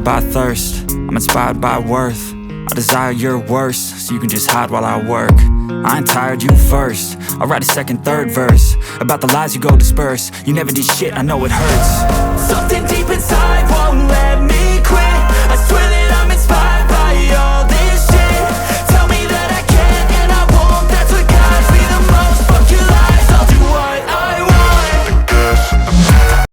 inspired by thirst, I'm inspired by worth. I desire your worst, so you can just hide while I work. I ain't tired, you first. I'll write a second, third verse about the lies you go disperse. You never did shit, I know it hurts.